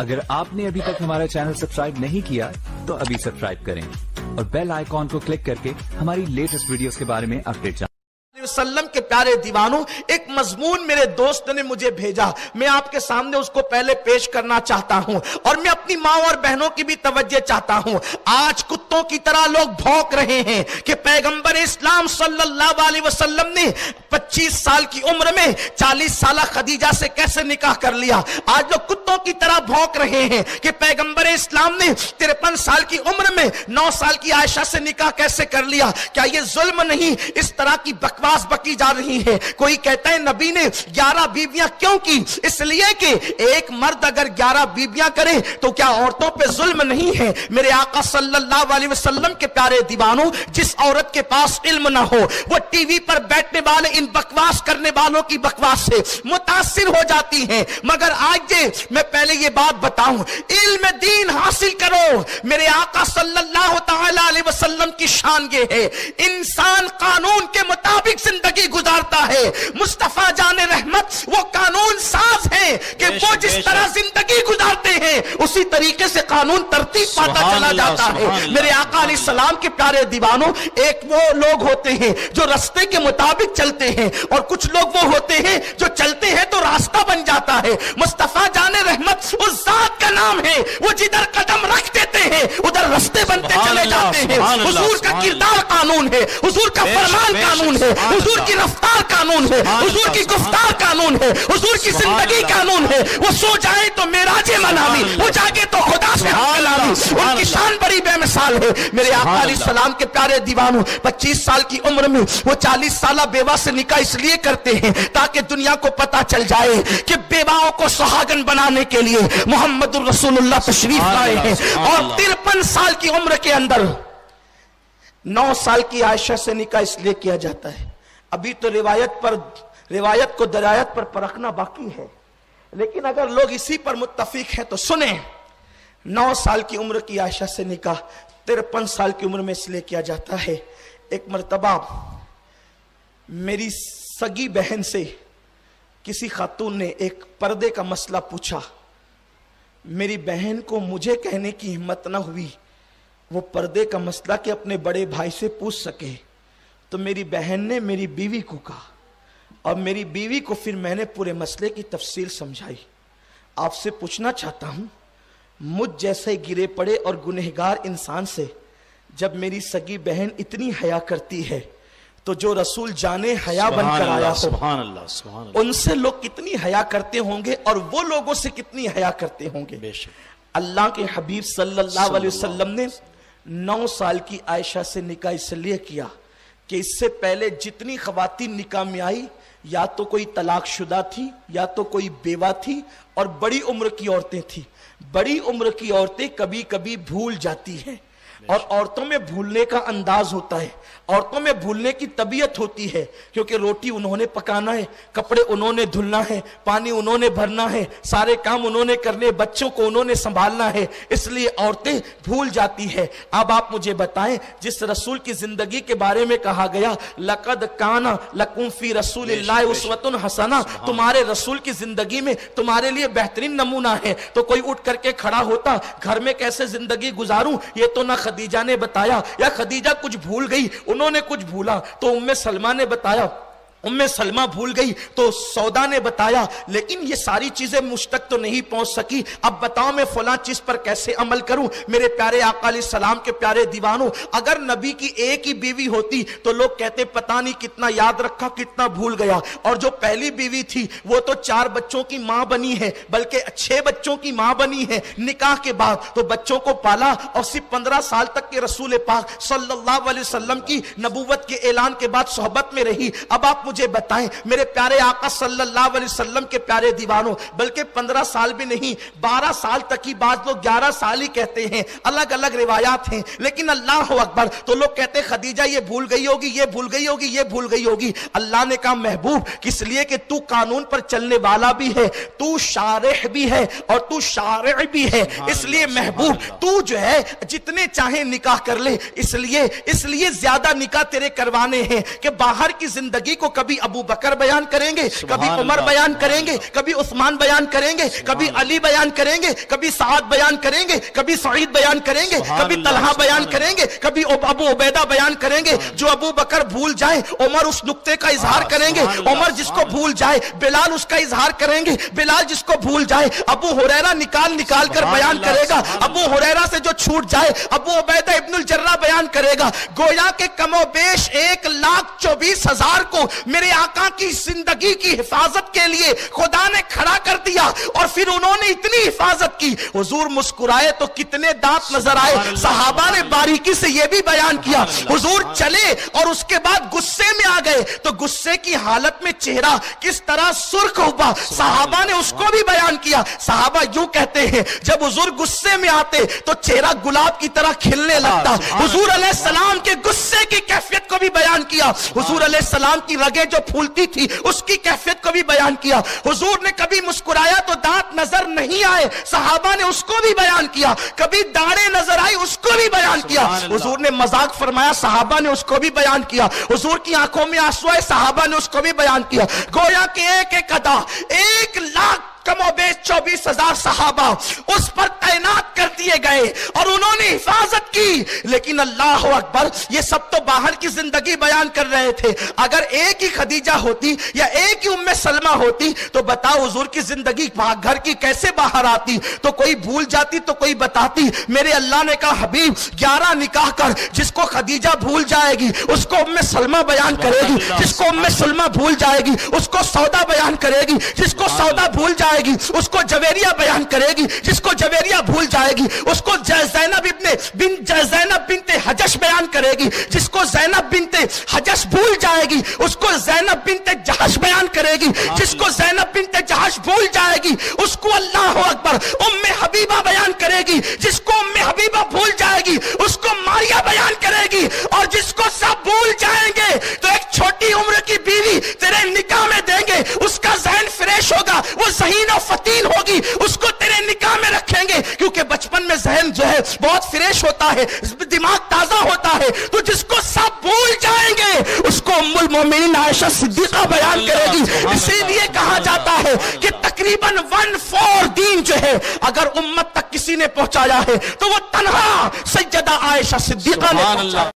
अगर आपने अभी तक हमारा चैनल सब्सक्राइब नहीं किया तो अभी सब्सक्राइब करें और बेल आइकॉन को क्लिक करके हमारी लेटेस्ट वीडियोस के बारे में अपडेट जानें। वसल्लम के प्यारे दीवानों, एक मजमून मेरे दोस्त ने मुझे भेजा, मैं आपके सामने उसको पहले पेश करना चाहता हूं और मैं अपनी माँ और बहनों की भी तवज्जो चाहता हूं। आज कुत्तों की तरह लोग भौंक रहे हैं कि पैगंबर इस्लाम सल्लल्लाहु अलैहि वसल्लम ने 25 साल की उम्र में 40 साल खदीजा से कैसे निकाह कर लिया। आज लोग कुत्तों की तरह भौंक रहे हैं कि पैगंबर इस्लाम ने 53 साल की उम्र में 9 साल की आयशा से निकाह कैसे कर लिया। क्या ये जुल्म नहीं? इस तरह की बकवास बकी जा रही है। कोई कहता है नबी ने 11 बीवियां क्यों की? इसलिए कि एक मर्द अगर 11 बीवियां करे तो क्या औरतों पे जुल्म नहीं है? मेरे आका सल्लल्लाहु अलैहि वसल्लम के प्यारे दीवानों, जिस औरत के पास इल्म ना हो वो टीवी पर बैठने वाले इन बकवास करने वालों की बकवास से मुतासिर हो जाती है। मगर आज मैं पहले ये बात बताऊं, इल्म दीन हासिल करो। मेरे आका सल्लल्लाहु तआला अलैहि वसल्लम की शान ये है, इंसान कानून के मुताबिक जिंदगी गुजारता है। मुस्तफा जाने रहमत वो कानून साज है कि वो जिस तरह जिंदगी गुजारते हैं उसी तरीके से कानून तरतीब पाता चला जाता है। मेरे आका अलैहि सलाम के प्यारे दीवानों, एक वो लोग होते हैं जो रास्ते के मुताबिक चलते हैं और कुछ लोग वो होते हैं जो चलते हैं तो रास्ता बन जाता है। मुस्तफा जाने रहमत उस जात का नाम है, वो जिधर कदम रख देते हैं उधर रास्ते बनते चले जाते हैं। हुजूर का किरदार कानून है, हुजूर का फरमान कानून है, हुजूर की रफ्तार कानून है, हुजूर की गुफ्तार कानून है, हुजूर की जिंदगी कानून है। वो सो जाए तो मेराज मनावी, वो जागे तो खुदा से कलामी। उनकी शान बड़ी बेमिसाल है। मेरे आका अलैहि सलाम के प्यारे दीवानों, 25 साल की उम्र में वो 40 साल बेवा से निकाह इसलिए करते हैं ताकि दुनिया को पता चल जाए कि बेवाओं को सुहागन बनाने के लिए मोहम्मदुर रसूलुल्लाह तशरीफ लाए हैं। और 53 साल की उम्र के अंदर 9 साल की आयशा से निकाह इसलिए किया जाता है। अभी तो रिवायत को दरायत पर परखना बाकी है, लेकिन अगर लोग इसी पर मुत्तफिक हैं तो सुने। 9 साल की उम्र की आयशा से निकाह 53 साल की उम्र में इसलिए किया जाता है। एक मर्तबा मेरी सगी बहन से किसी खातून ने एक पर्दे का मसला पूछा। मेरी बहन को मुझे कहने की हिम्मत न हुई वो पर्दे का मसला कि अपने बड़े भाई से पूछ सके, तो मेरी बहन ने मेरी बीवी को कहा और मेरी बीवी को फिर मैंने पूरे मसले की तफसील समझाई। आपसे पूछना चाहता हूं, मुझ जैसे गिरे पड़े और गुनहगार इंसान से जब मेरी सगी बहन इतनी हया करती है तो जो रसूल जाने हया बनकर आया हो उनसे लोग कितनी हया करते होंगे और वो लोगों से कितनी हया करते होंगे। अल्लाह के हबीब सल्लल्लाहु अलैहि वसल्लम ने 9 साल की आयशा से निकाह इसलिए किया कि इससे पहले जितनी खवातीन निकाह में आई या तो कोई तलाकशुदा थी या तो कोई बेवा थी और बड़ी उम्र की औरतें थी। बड़ी उम्र की औरतें कभी कभी भूल जाती हैं और औरतों में भूलने का अंदाज होता है, औरतों में भूलने की तबीयत होती है, क्योंकि रोटी उन्होंने पकाना है, कपड़े उन्होंने धुलना है, पानी उन्होंने भरना है, सारे काम उन्होंने करने, बच्चों को उन्होंने संभालना है, इसलिए औरतें भूल जाती है। अब आप मुझे बताएं, जिस रसूल की जिंदगी के बारे में कहा गया लक़द काना लकुम फी रसूलिल्लाहि उस्वतुन हसना, तुम्हारे रसूल की जिंदगी में तुम्हारे लिए बेहतरीन नमूना है, तो कोई उठ करके खड़ा होता घर में कैसे जिंदगी गुजारूं, ये तो ना खदीजा ने बताया या खदीजा कुछ भूल गई, उन्होंने कुछ भूला तो उम्मे सलमा ने बताया, उम्मे सलमा भूल गई तो सौदा ने बताया, लेकिन ये सारी चीजें मुझ तक तो नहीं पहुंच सकी। अब बताओ मैं फलां चीज पर कैसे अमल करूं। मेरे प्यारे आका अलैहि सलाम के प्यारे दीवानों, अगर नबी की एक ही बीवी होती तो लोग कहते पता नहीं कितना याद रखा कितना भूल गया, और जो पहली बीवी थी वो तो 4 बच्चों की मां बनी है, बल्कि 6 बच्चों की मां बनी है निकाह के बाद, तो बच्चों को पाला और सिर्फ 15 साल तक के रसूल पाक सल्लल्लाहु अलैहि वसल्लम की नबूवत के ऐलान के बाद सोहबत में रही। अब आप मुझे बताएं मेरे प्यारे आका सल्लल्लाहु अलैहि वसल्लम के प्यारे दीवानों, बल्कि 15 साल भी नहीं 12 साल तक की बात, लोग 11 साल ही कहते हैं, अलग अलग रिवायात हैं, लेकिन अल्लाह अकबर, तो लोग कहते हैं खदीजा ये भूल गई होगी, ये भूल गई होगी, ये भूल गई होगी। अल्लाह ने कहा महबूब किस लिए कि तू कानून पर चलने वाला भी है, तू शारिह भी है और तू शारिह भी है, इसलिए महबूब तू जो है जितने चाहे निकाह कर ले, इसलिए ज्यादा निकाह तेरे करवाने हैं कि बाहर की जिंदगी को کبھی ابو بکر بیان کریں گے, کبھی عمر بیان کریں گے, کبھی عثمان بیان کریں گے, کبھی علی بیان کریں گے, کبھی سعد بیان کریں گے, کبھی سعید بیان کریں گے, کبھی طلحہ بیان کریں گے, کبھی ابو عبیدہ بیان کریں گے. جو ابو بکر بھول جائیں عمر اس نقطے کا اظہار کریں گے, عمر جس کو بھول جائے بلال اس کا اظہار کریں گے, بلال جس کو بھول جائے ابو ہریرہ نکال کر بیان کرے گا, ابو ہریرہ سے جو چھوٹ جائے ابو عبیدہ ابن الجراح بیان کرے گا. گویا کہ کم و بیش 1,24,000 کو میرے آقا کی زندگی کی حفاظت کے لیے خدا نے کھڑا کر دیا, اور پھر انہوں نے اتنی حفاظت کی. حضور مسکرائے تو کتنے دانت نظر آئے. صحابہ نے باریکی سے یہ بھی بیان کیا. حضور چلے اور اس کے بعد غصے میں آ گئے تو غصے کی حالت میں چہرہ کس طرح سرخ ہوا, صحابہ نے اس کو بھی بیان کیا. صحابہ یوں کہتے ہیں جب حضور غصے میں آتے تو چہرہ گلاب کی طرح کھلنے لگتا. حضور علیہ السلام کے غصے کی کیفیت کو بھی بیان کیا. حضور علیہ السلام کی رگیں جو پھولتی تھی اس کی کیفیت کو بھی بیان کیا. حضور نے کبھی مسکرایا تو دانت نظر نہیں آئے, صحابہ نے اس کو بھی بیان کیا. کبھی داڑھیں نظر آئی اس کو بھی بیان کیا. حضور نے مذاق فرمایا, صحابہ نے اس کو بھی بیان کیا. حضور کی آنکھوں میں آنسو آئے, صحابہ نے اس کو بھی بیان کیا. گویا کہ ایک ایک ادا 1,00,000 کم و بیش 24,000 صحابہ اس پر تعینات کر دیے گئے اور انہوں نے حفاظت کی. لیکن اللہ اکبر, یہ سب تو باہر کی زندگی بیان کر رہے تھے. اگر ایک ہی خدیجہ ہوتی یا ایک ہی ام سلمہ ہوتی تو بتاؤ حضور کی زندگی گھر کی کیسے باہر آتی. تو کوئی بھول جاتی تو کوئی بتاتی. میرے اللہ نے کہا حبیب 11 نکاح کر, جس کو خدیجہ بھول جائے گی اس کو ام سلمہ بیان کرے گی, جس کو ام سلمہ بھول جائے گی اس کو سودا بیان کرے گی, جس کو سودا بھول جائے گی اس کو جویریہ بیان کرے گی, جس کو جویریہ بھول جائے گی اس کو زینب بنت حجش بیان کرے گی, جس کو زینب بنت حجش بھول جائے گی اس کو زینب بنت جہش بیان کرے گی, جس کو زینب بنت جہش بھول جائے گی اس کو اللہ اکبر ام حبیبہ بیان کرے گی, جس کو ام حبیبہ بھول جائے گی اس کو ماریہ بیان کرے گی. اور جس کو سب بھول جائیں گے تو ایک چھوٹی عمر کی بیوی تیرے نکاح میں دیں گے, اس کا ذہن فریش ہوگا, وہ ذہین و فتین ہوگی, اس کو تیرے نکاح میں رکھیں گے کیونکہ بچپن میں ذہن جو ہے بہت فریش ہوتا ہے, دماغ تازہ ہوتا ہے. تو جس کو سب بھول جائیں گے اس کو ام المومنین عائشہ صدیقہ بیان کرے گی. اسی لیے کہا جاتا ہے کہ تقریباً 1/4 دین جو ہے اگر امت تک کسی نے پہنچایا ہے تو وہ تنہا سیدہ عائشہ صدیقہ نے پہنچایا.